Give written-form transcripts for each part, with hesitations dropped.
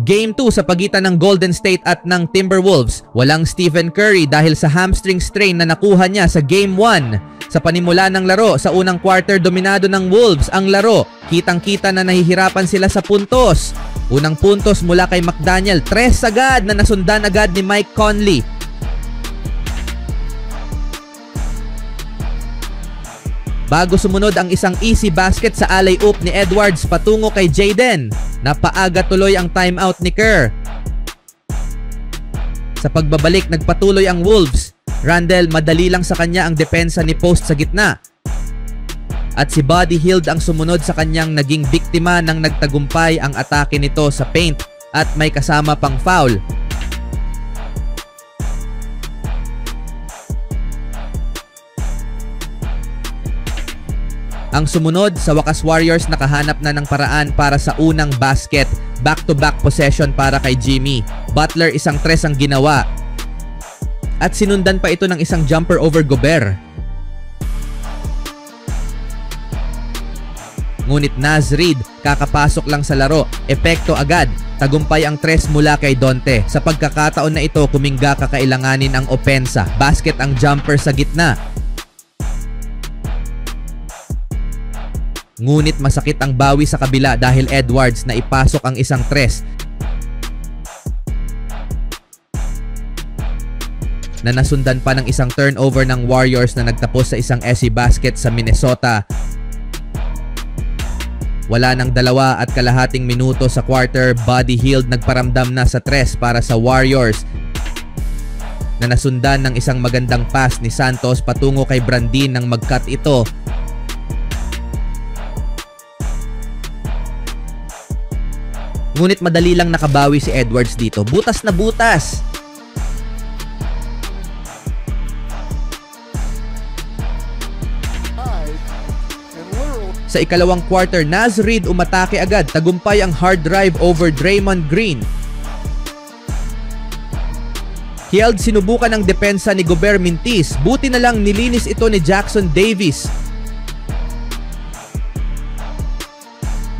Game 2 sa pagitan ng Golden State at ng Timberwolves. Walang Stephen Curry dahil sa hamstring strain na nakuha niya sa Game 1. Sa panimula ng laro, sa unang quarter dominado ng Wolves ang laro. Kitang-kita na nahihirapan sila sa puntos. Unang puntos mula kay McDaniel, 3 agad na nasundan agad ni Mike Conley. Bago sumunod ang isang easy basket sa alley-oop ni Edwards patungo kay Jaden. Napaaga tuloy ang timeout ni Kerr. Sa pagbabalik nagpatuloy ang Wolves. Randle madali lang sa kanya ang depensa ni Post sa gitna. At si Buddy Hield ang sumunod sa kanyang naging biktima ng nagtagumpay ang atake nito sa paint at may kasama pang foul. Ang sumunod, sa wakas Warriors nakahanap na ng paraan para sa unang basket. Back-to-back possession para kay Jimmy. Butler isang 3 ang ginawa. At sinundan pa ito ng isang jumper over Gobert. Ngunit Naz Reid, kakapasok lang sa laro, epekto agad. Tagumpay ang 3 mula kay Donte. Sa pagkakataon na ito, Kuminga kakailanganin ang opensa. Basket ang jumper sa gitna. Ngunit masakit ang bawi sa kabila dahil Edwards na ipasok ang isang 3 na nasundan pa ng isang turnover ng Warriors na nagtapos sa isang easy basket sa Minnesota. Wala nang 2.5 minuto sa quarter, Buddy Hield nagparamdam na sa 3 para sa Warriors na nasundan ng isang magandang pass ni Santos patungo kay Brandin nang mag-cut ito. Ngunit madali lang nakabawi si Edwards dito. Butas na butas. Sa ikalawang quarter, Naz Reid umatake agad. Tagumpay ang hard drive over Draymond Green. Hield sinubukan ng depensa ni Gobert mintis. Buti na lang nilinis ito ni Jackson Davis.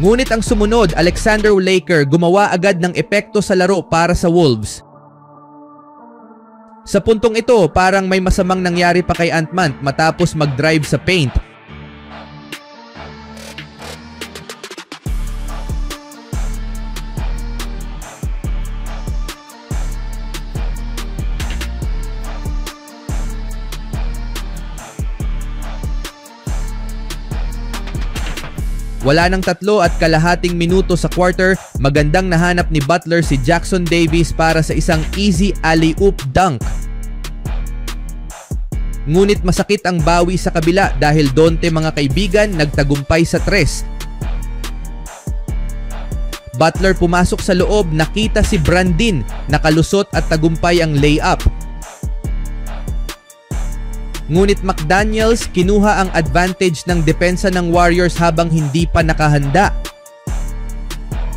Ngunit ang sumunod, Alexander Laker gumawa agad ng epekto sa laro para sa Wolves. Sa puntong ito, parang may masamang nangyari pa kay Ant-Man matapos mag-drive sa paint. Wala nang 3.5 minuto sa quarter, magandang nahanap ni Butler si Jackson Davis para sa isang easy alley-oop dunk. Ngunit masakit ang bawi sa kabila dahil Donte mga kaibigan nagtagumpay sa 3. Butler pumasok sa loob, nakita si Brandin, nakalusot at tagumpay ang layup. Ngunit McDaniels kinuha ang advantage ng depensa ng Warriors habang hindi pa nakahanda.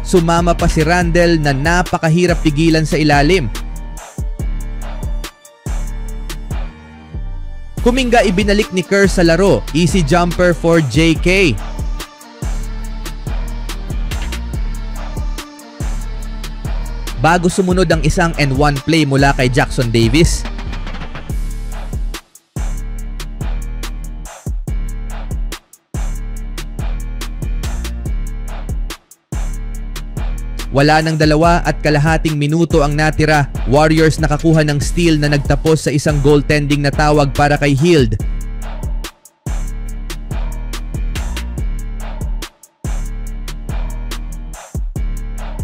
Sumama pa si Randle na napakahirap pigilan sa ilalim. Kuminga ibinalik ni Kerr sa laro. Easy jumper for JK. Bago sumunod ang isang and one play mula kay Jackson Davis. Wala nang 2.5 minuto ang natira. Warriors nakakuha ng steal na nagtapos sa isang goaltending na tawag para kay Hield.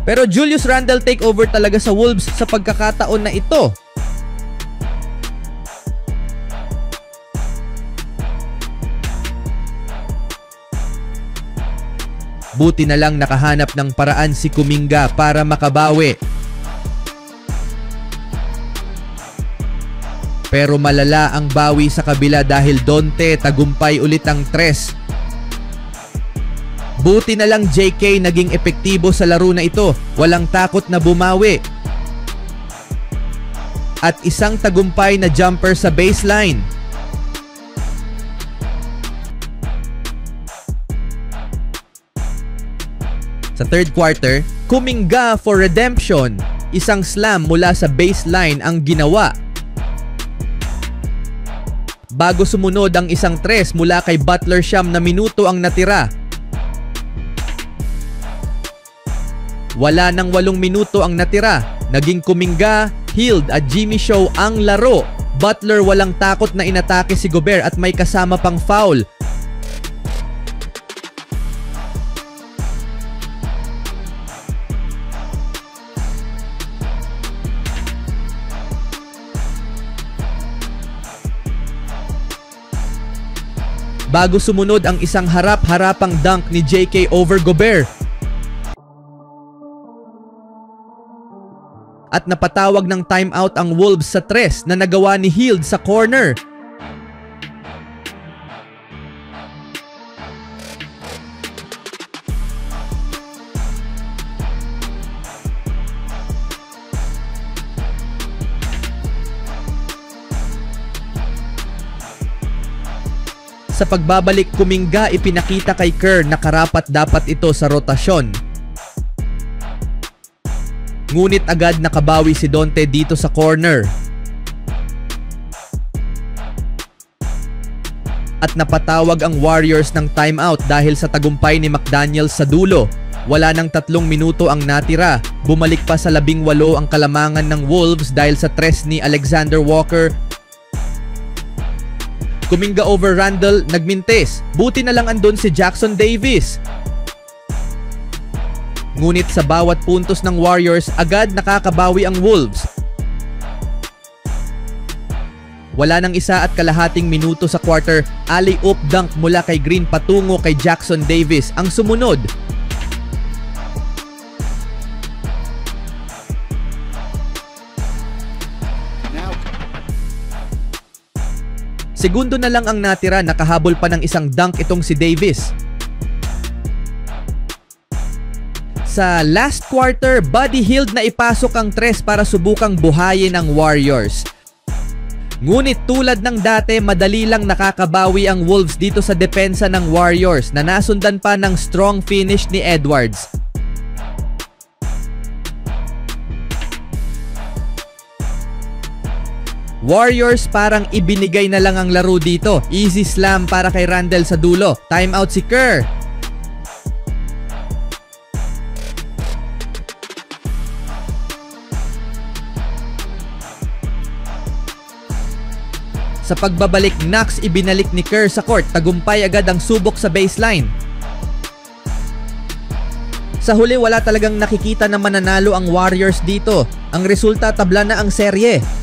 Pero Julius Randle take over talaga sa Wolves sa pagkakataon na ito. Buti na lang nakahanap ng paraan si Kuminga para makabawi. Pero malala ang bawi sa kabila dahil Donte tagumpay ulit ang 3. Buti na lang JK naging epektibo sa laro na ito. Walang takot na bumawi. At isang tagumpay na jumper sa baseline. Sa Sa third quarter, Kuminga for redemption. Isang slam mula sa baseline ang ginawa. Bago sumunod ang isang tres mula kay Butler, 9 na minuto ang natira. Wala nang 8 minuto ang natira. Naging Kuminga, Hield at Jimmy Show ang laro. Butler walang takot na inatake si Gobert at may kasama pang foul. Bago sumunod ang isang harap-harapang dunk ni JK over Gobert. At napatawag ng timeout ang Wolves sa tres na nagawa ni Hield sa corner. Sa pagbabalik Kuminga, ipinakita kay Kerr na karapat dapat ito sa rotasyon. Ngunit agad nakabawi si Donte dito sa corner. At napatawag ang Warriors ng timeout dahil sa tagumpay ni McDaniels sa dulo. Wala nang 3 minuto ang natira. Bumalik pa sa 18 ang kalamangan ng Wolves dahil sa tres ni Alexander Walker. Kuminga over Randle, nagmintis. Buti na lang andun si Jackson Davis. Ngunit sa bawat puntos ng Warriors, agad nakakabawi ang Wolves. Wala nang 1.5 minuto sa quarter, alley-oop dunk mula kay Green patungo kay Jackson Davis ang sumunod. Segundo na lang ang natira, nakahabol pa ng isang dunk itong si Davis. Sa last quarter, Buddy Hield na ipasok ang tres para subukang buhayin ang Warriors. Ngunit tulad ng dati, madali lang nakakabawi ang Wolves dito sa depensa ng Warriors na nasundan pa ng strong finish ni Edwards. Warriors parang ibinigay na lang ang laro dito. Easy slam para kay Randle sa dulo. Timeout si Kerr. Sa pagbabalik, Knox ibinalik ni Kerr sa court. Tagumpay agad ang subok sa baseline. Sa huli, wala talagang nakikita na mananalo ang Warriors dito. Ang resulta, tabla na ang serye.